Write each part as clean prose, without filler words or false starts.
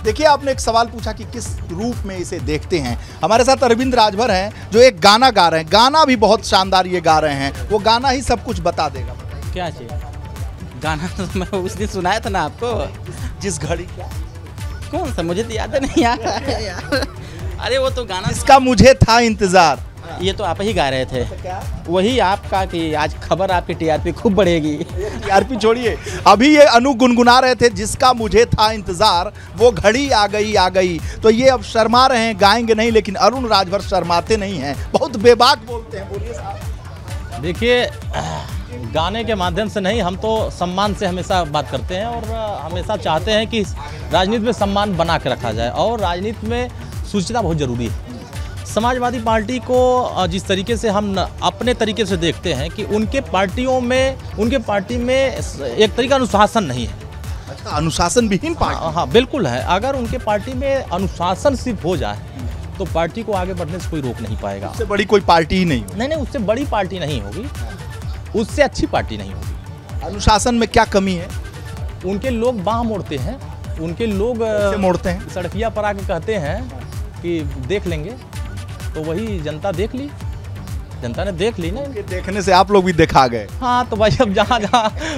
देखिए, आपने एक सवाल पूछा कि किस रूप में इसे देखते हैं। हमारे साथ अरविंद राजभर हैं जो एक गाना गा रहे हैं, गाना भी बहुत शानदार ये गा रहे हैं, वो गाना ही सब कुछ बता देगा। क्या चाहिए गाना? तो मैं उस दिन सुनाया था ना आपको, जिस घड़ी क्या कौन सा मुझे तो याद नहीं यार। अरे वो तो गाना इसका मुझे था इंतजार, ये तो आप ही गा रहे थे। वही आपका कि आज खबर आपकी टीआरपी खूब बढ़ेगी। टीआरपी छोड़िए, अभी ये अनु गुनगुना रहे थे जिसका मुझे था इंतजार, वो घड़ी आ गई। तो ये अब शर्मा रहे हैं, गाएंगे नहीं, लेकिन अरुण राजभर शर्माते नहीं हैं, बहुत बेबाक बोलते हैं। बोलिए साहब। देखिए, गाने के माध्यम से नहीं, हम तो सम्मान से हमेशा बात करते हैं और हमेशा चाहते हैं कि राजनीति में सम्मान बना के रखा जाए और राजनीति में शुचिता बहुत ज़रूरी है। समाजवादी पार्टी को जिस तरीके से हम अपने तरीके से देखते हैं कि उनके पार्टी में एक तरीके का अनुशासन नहीं है। अच्छा, अनुशासन विहीन पार्टी? हाँ, बिल्कुल है। अगर उनके पार्टी में अनुशासन सिर्फ हो जाए तो पार्टी को आगे बढ़ने से कोई रोक नहीं पाएगा। उससे बड़ी कोई पार्टी ही नहीं। नहीं, उससे बड़ी पार्टी नहीं होगी, उससे अच्छी पार्टी नहीं होगी। अनुशासन में क्या कमी है? उनके लोग बाँह मोड़ते हैं, उनके लोग मोड़ते हैं, सड़किया पर आके कहते हैं कि देख लेंगे, तो वही जनता देख ली, जनता ने देख ली ना। देखने से आप लोग भी देखा गए। हाँ, तो भाई अब जहाँ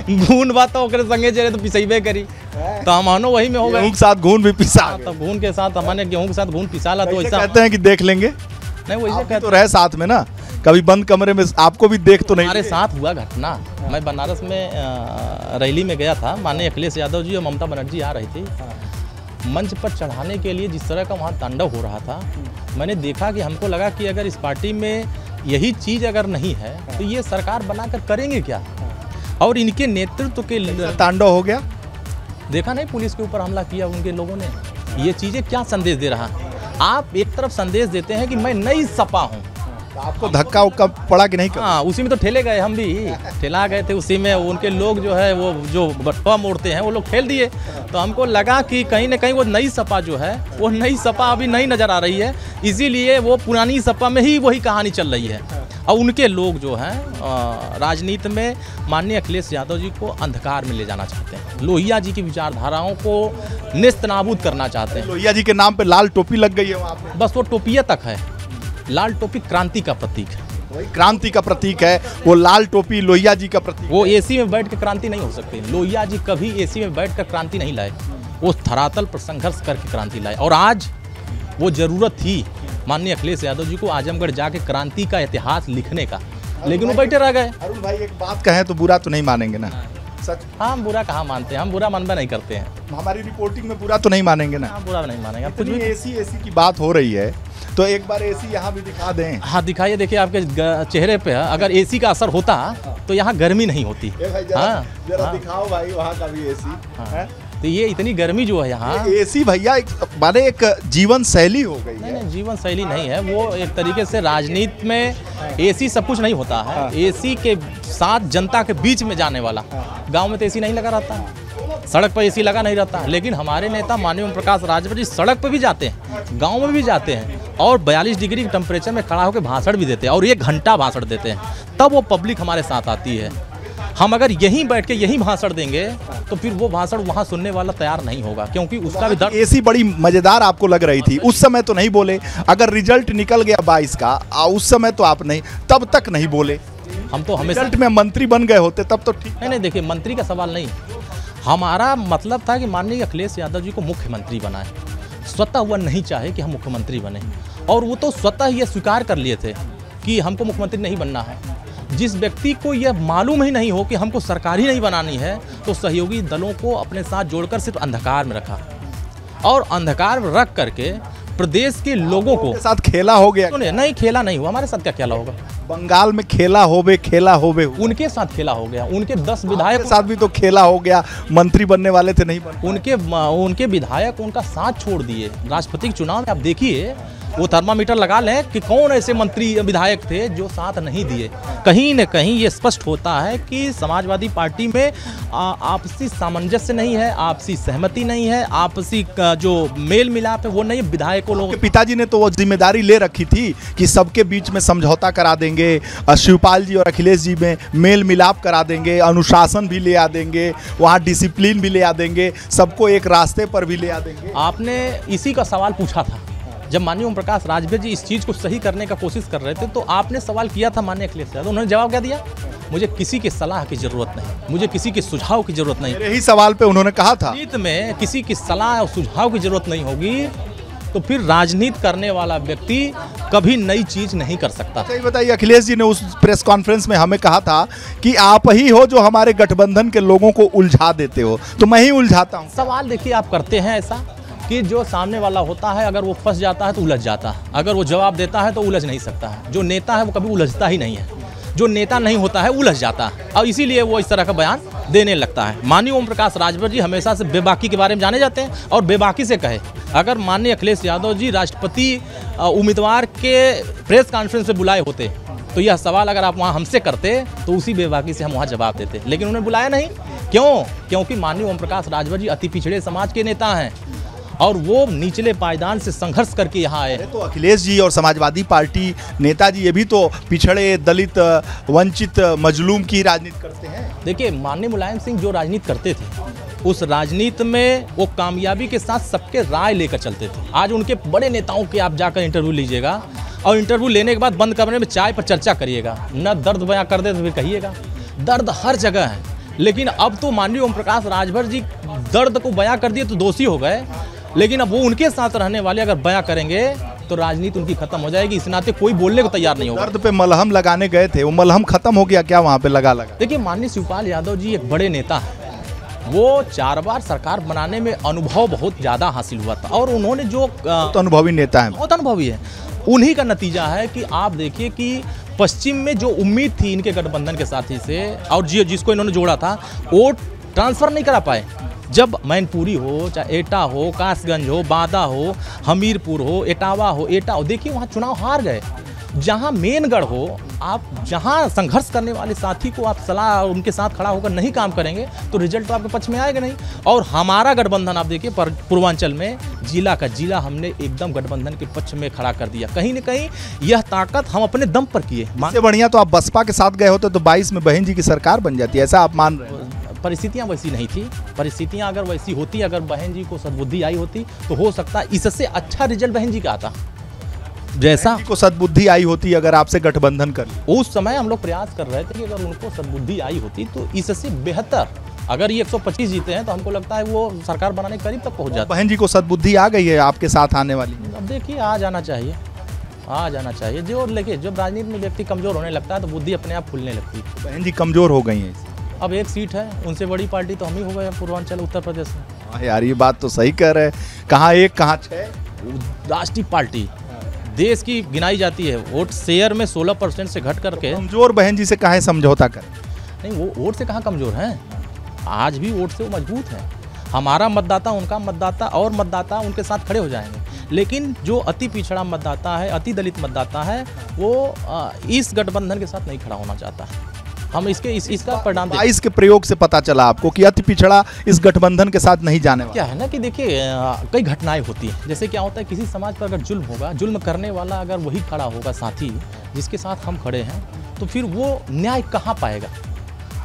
घून बात तो ओकरे संगे चले तो पिसैबे करी, तो हम वही में हो गए। गेहूं के साथ घून भी पिसा। तो घून के साथ हमारे गेहूं के साथ घून पिसाला, तो ऐसा कहते हैं कि देख लेंगे। नहीं, वैसे कहते तो रहे साथ में ना, कभी बंद कमरे में आपको भी देख तो नहीं? हमारे साथ हुआ घटना। मैं बनारस में रैली में गया था, माननीय अखिलेश यादव जी और ममता बनर्जी आ रही थी। मंच पर चढ़ाने के लिए जिस तरह का वहाँ तांडव हो रहा था, मैंने देखा कि हमको लगा कि अगर इस पार्टी में यही चीज़ अगर नहीं है तो ये सरकार बनाकर करेंगे क्या। और इनके नेतृत्व के तांडव हो गया। देखा नहीं, पुलिस के ऊपर हमला किया उनके लोगों ने। ये चीज़ें क्या संदेश दे रहा है? आप एक तरफ संदेश देते हैं कि मैं नई सपा हूँ, आपको धक्का उक्का पड़ा कि नहीं? हाँ, उसी में तो ठेले गए, हम भी ठेला गए थे उसी में। उनके लोग जो है वो जो बटवा मोड़ते हैं वो लोग ठेल दिए, तो हमको लगा कि कहीं ना कहीं वो नई सपा जो है वो नई सपा अभी नहीं नज़र आ रही है, इसीलिए वो पुरानी सपा में ही वही कहानी चल रही है। और उनके लोग जो हैं राजनीति में माननीय अखिलेश यादव जी को अंधकार में ले जाना चाहते हैं, लोहिया जी की विचारधाराओं को नेस्त नाबूद करना चाहते हैं। लोहिया जी के नाम पे लाल टोपी लग गई है वहाँ पे। बस वो टोपिया तक है, लाल टोपी क्रांति का प्रतीक है। वही क्रांति का प्रतीक है, वो लाल टोपी लोहिया जी का प्रतीक। वो एसी में बैठ के क्रांति नहीं हो सकती। लोहिया जी कभी एसी में बैठ कर क्रांति नहीं लाए, वो धरातल पर संघर्ष करके क्रांति लाए। और आज वो जरूरत थी माननीय अखिलेश यादव जी को आजमगढ़ जाके क्रांति का इतिहास लिखने का, लेकिन वो बैठे रह गए। अरुण भाई, एक बात कहें तो बुरा तो नहीं मानेंगे ना? सच? हाँ, हम बुरा कहाँ मानते हैं, हम बुरा मनबा नहीं करते हैं। हमारी रिपोर्टिंग में बुरा तो नहीं मानेंगे ना? हाँ, बुरा नहीं मानेंगे। कुछ भी एसी की बात हो रही है तो एक बार एसी यहाँ भी दिखा दें। हाँ, दिखाइए। देखिए आपके चेहरे पे अगर एसी का असर होता तो यहाँ गर्मी नहीं होती। जरा दिखाओ भाई वहाँ का भी एसी। तो ये इतनी गर्मी जो है यहाँ, एसी भैया माने एक जीवन शैली हो गई है। नहीं, जीवन शैली नहीं है, वो एक तरीके से राजनीति में एसी सब कुछ नहीं होता है। एसी के साथ जनता के बीच में जाने वाला, गांव में तो एसी नहीं लगा रहता, सड़क पर एसी लगा नहीं रहता, लेकिन हमारे नेता माननीय ओम प्रकाश राजभर जी सड़क पर भी जाते हैं, गांव में भी जाते हैं और 42 डिग्री के टेम्परेचर में खड़ा होकर भाषण भी देते हैं और 1 घंटा भाषण देते हैं, तब वो पब्लिक हमारे साथ आती है। हम अगर यहीं बैठ के यहीं भाषण देंगे तो फिर वो भाषण वहाँ सुनने वाला तैयार नहीं होगा, क्योंकि उसका भी दर्द। एसी बड़ी मजेदार आपको लग रही थी, उस समय तो नहीं बोले। अगर रिजल्ट निकल गया 22 का, उस समय तो आप नहीं, तब तक नहीं बोले। हम तो हमेशा रिजल्ट में मंत्री बन गए होते तब तो ठीक। नहीं, देखिए, मंत्री का सवाल नहीं, हमारा मतलब था कि माननीय अखिलेश यादव जी को मुख्यमंत्री बनाए। स्वतः वह नहीं चाहे कि हम मुख्यमंत्री बने, और वो तो स्वतः ये स्वीकार कर लिए थे कि हमको मुख्यमंत्री नहीं बनना है। जिस व्यक्ति को यह मालूम ही नहीं हो कि हमको सरकार ही नहीं बनानी है, तो सहयोगी दलों को अपने साथ जोड़कर सिर्फ अंधकार में रखा, और अंधकार में रख करके प्रदेश के लोगों को साथ खेला हो गया। नहीं, खेला नहीं हुआ। हमारे साथ क्या खेला होगा? बंगाल में खेला होबे उनके साथ खेला हो गया। उनके 10 विधायक के साथ भी तो खेला हो गया, मंत्री बनने वाले थे, नहीं बने। उनके विधायक उनका साथ छोड़ दिए। राष्ट्रपति के चुनाव में आप देखिए वो थर्मामीटर लगा लें कि कौन ऐसे मंत्री विधायक थे जो साथ नहीं दिए। कहीं न कहीं ये स्पष्ट होता है कि समाजवादी पार्टी में आपसी सामंजस्य नहीं है, आपसी सहमति नहीं है, आपसी जो मेल मिलाप है वो नहीं। विधायकों लोग, पिताजी ने तो वो जिम्मेदारी ले रखी थी कि सबके बीच में समझौता करा देंगे, शिवपाल जी और अखिलेश जी में मेल मिलाप करा देंगे, अनुशासन भी ले आ देंगे, वहाँ डिसिप्लिन भी ले आ देंगे, सबको एक रास्ते पर भी ले आ देंगे। आपने इसी का सवाल पूछा था जब माननीय ओम प्रकाश राजभर जी इस चीज़ को सही करने का कोशिश कर रहे थे, तो आपने सवाल किया था माननीय अखिलेश यादव, उन्होंने जवाब क्या दिया? मुझे किसी की सलाह की जरूरत नहीं, मुझे किसी के सुझाव की जरूरत नहीं। यही सवाल पे उन्होंने कहा था राजनीति में किसी की सलाह और सुझाव की जरूरत नहीं होगी तो फिर राजनीति करने वाला व्यक्ति कभी नई चीज नहीं कर सकता। सही बताइए, अखिलेश जी ने उस प्रेस कॉन्फ्रेंस में हमें कहा था कि आप ही हो जो हमारे गठबंधन के लोगों को उलझा देते हो, तो मैं ही उलझाता हूँ। सवाल देखिए, आप करते हैं ऐसा कि जो सामने वाला होता है अगर वो फंस जाता है तो उलझ जाता है, अगर वो जवाब देता है तो उलझ नहीं सकता है। जो नेता है वो कभी उलझता ही नहीं है, जो नेता नहीं होता है उलझ जाता है, और इसीलिए वो इस तरह का बयान देने लगता है। माननीय ओम प्रकाश राजभर जी हमेशा से बेबाकी के बारे में जाने जाते हैं और बेबाकी से कहे। अगर माननीय अखिलेश यादव जी राष्ट्रपति उम्मीदवार के प्रेस कॉन्फ्रेंस में बुलाए होते तो यह सवाल अगर आप वहाँ हमसे करते तो उसी बेबाकी से हम वहाँ जवाब देते, लेकिन उन्होंने बुलाया नहीं। क्यों? क्योंकि माननीय ओम प्रकाश राजभर जी अति पिछड़े समाज के नेता हैं और वो निचले पायदान से संघर्ष करके यहाँ आए। तो अखिलेश जी और समाजवादी पार्टी नेताजी ये भी तो पिछड़े, दलित, वंचित, मजलूम की राजनीति करते हैं। देखिए, माननीय मुलायम सिंह जो राजनीति करते थे उस राजनीति में वो कामयाबी के साथ सबके राय लेकर चलते थे। आज उनके बड़े नेताओं के आप जाकर इंटरव्यू लीजिएगा और इंटरव्यू लेने के बाद बंद कमरे में चाय पर चर्चा करिएगा, न दर्द बयां कर दे तो फिर कहिएगा। दर्द हर जगह है, लेकिन अब तो माननीय ओम प्रकाश राजभर जी दर्द को बयां कर दिए तो दोषी हो गए, लेकिन अब वो उनके साथ रहने वाले अगर बयां करेंगे तो राजनीति उनकी खत्म हो जाएगी। इस नाते कोई बोलने को तैयार नहीं होगा। दर्द पे मलहम लगाने गए थे, वो मलहम खत्म हो गया क्या वहाँ पे लगा? देखिए, माननीय शिवपाल यादव जी एक बड़े नेता हैं, वो 4 बार सरकार बनाने में अनुभव बहुत ज़्यादा हासिल हुआ था और उन्होंने जो तो अनुभवी नेता है, बहुत अनुभवी है, उन्हीं का नतीजा है कि आप देखिए कि पश्चिम में जो उम्मीद थी इनके गठबंधन के साथी से और जिसको इन्होंने जोड़ा था वो ट्रांसफ़र नहीं करा पाए। जब मैनपुरी हो, चाहे एटा हो, कासगंज हो, बांदा हो, हमीरपुर हो, इटावा हो, देखिए वहाँ चुनाव हार गए। जहाँ मेनगढ़ हो, आप जहाँ संघर्ष करने वाले साथी को आप सलाह उनके साथ खड़ा होकर नहीं काम करेंगे तो रिजल्ट तो आपके पक्ष में आएगा नहीं। और हमारा गठबंधन आप देखिए पूर्वांचल में जिला का जिला हमने एकदम गठबंधन के पक्ष में खड़ा कर दिया। कहीं न कहीं यह ताकत हम अपने दम पर किए। इससे बढ़िया तो आप बसपा के साथ गए होते तो 22 में बहन जी की सरकार बन जाती है, ऐसा आप मान रहे हैं? परिस्थितियाँ वैसी नहीं थी। परिस्थितियाँ अगर वैसी होती, अगर बहन जी को सद्बुद्धि आई होती तो हो सकता है इससे अच्छा रिजल्ट बहन जी का आता। जैसा को सद्बुद्धि आई होती अगर आपसे गठबंधन कर ली, उस समय हम लोग प्रयास कर रहे थे कि अगर उनको सद्बुद्धि आई होती तो इससे बेहतर, अगर ये 125 जीते हैं तो हमको लगता है वो सरकार बनाने के करीब तक पहुंच जाती। बहन जी को सद्बुद्धि आ गई है आपके साथ आने वाली? अब देखिए, आ जाना चाहिए, आ जाना चाहिए। जो लेकिन जब राजनीति में व्यक्ति कमजोर होने लगता है तो बुद्धि अपने आप खुलने लगती है। बहन जी कमजोर हो गई हैं। अब एक सीट है, उनसे बड़ी पार्टी तो हम ही हो गए पूर्वांचल उत्तर प्रदेश में। हाँ यार, ये बात तो सही कह रहे हैं। कहाँ 1 कहाँ 6? राष्ट्रीय पार्टी देश की गिनाई जाती है, वोट शेयर में 16% से घट करके। कमजोर बहन जी से कहाँ समझौता करें? नहीं, वो वोट से कहाँ कमजोर हैं, आज भी वोट से वो मजबूत है। हमारा मतदाता, उनका मतदाता और मतदाता उनके साथ खड़े हो जाएंगे, लेकिन जो अति पिछड़ा मतदाता है, अति दलित मतदाता है, वो इस गठबंधन के साथ नहीं खड़ा होना चाहता है। हम इसका परिणाम 22 के प्रयोग से पता चला आपको कि अति पिछड़ा इस गठबंधन के साथ नहीं जाने वाला। क्या है ना कि देखिए, कई घटनाएं होती हैं। जैसे क्या होता है, किसी समाज पर अगर जुल्म होगा, जुल्म करने वाला अगर वही खड़ा होगा साथी जिसके साथ हम खड़े हैं, तो फिर वो न्याय कहाँ पाएगा?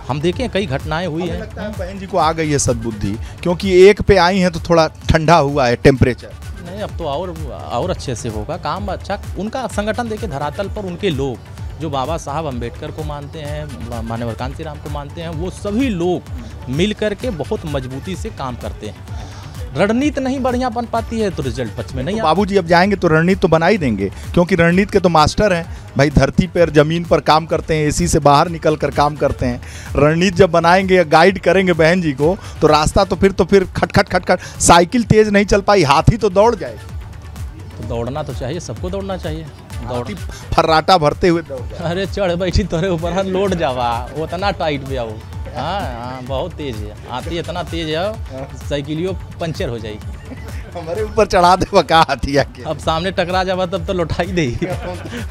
हम देखें कई घटनाएं हुई हैं। लगता है बहन जी को आ गई है सद्बुद्धि, क्योंकि 1 पे आई हैं तो थोड़ा ठंडा हुआ है टेम्परेचर। नहीं, अब तो और अच्छे से होगा काम। अच्छा, उनका संगठन देखिए, धरातल पर उनके लोग जो बाबा साहब अम्बेडकर को मानते हैं, मानव कांतिराम को मानते हैं, वो सभी लोग मिल करके बहुत मजबूती से काम करते हैं। रणनीति नहीं बढ़िया बन पाती है तो रिजल्ट पक्ष में नहीं। तो बाबूजी अब जाएंगे तो रणनीति तो बना ही देंगे, क्योंकि रणनीति के तो मास्टर हैं भाई, धरती पर जमीन पर काम करते हैं, एसी से बाहर निकल कर काम करते हैं। रणनीति जब बनाएंगे, गाइड करेंगे बहन जी को, तो रास्ता तो फिर खटखट साइकिल तेज नहीं चल पाई, हाथी तो दौड़ जाए। तो दौड़ना तो चाहिए, सबको दौड़ना चाहिए। दौड़ फर्राटा भरते हुए दौड़। अरे चढ़ बैठी तोरे ऊपर लोड जावा, उतना टाइट भी आओ। हाँ, बहुत तेज है, आती इतना तेज है साइकिलियो पंचर हो जाएगी। हमारे ऊपर चढ़ा दे बका हाथिया के। अब सामने टकरा जावा तब तो लौटाई दे।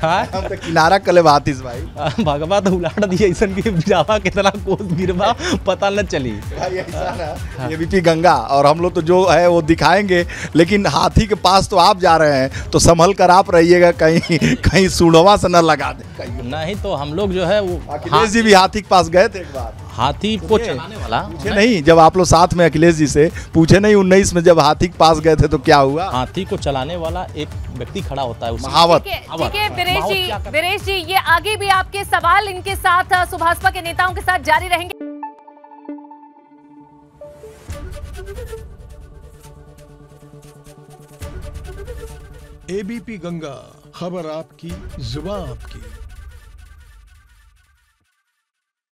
हाँ हम तो किनारा कले हाथी भाई। भगवा तो उलाट दिए ऐसा कि जावा कितना कोस गिरवा पता न चली। भाई ऐसा ना, ये बीपी गंगा और हम लोग तो जो है वो दिखाएंगे, लेकिन हाथी के पास तो आप जा रहे हैं तो संभल कर आप रहिएगा, कहीं सूढ़वा से न लगा दे कहीं। नहीं तो हम लोग जो है वो अखिलेश जी भी हाथी के पास गए थे एक बार। हाथी को चलाने वाला पूछे नहीं, जब आप लोग साथ में अखिलेश जी से पूछे नहीं 19 में जब हाथी के पास गए थे तो क्या हुआ? हाथी को चलाने वाला एक व्यक्ति खड़ा होता है, महावत। ठीक है वीरेश जी, ये आगे भी आपके सवाल इनके साथ सुभाषपा के नेताओं के साथ जारी रहेंगे। एबीपी गंगा, खबर आपकी, जुबान आपकी।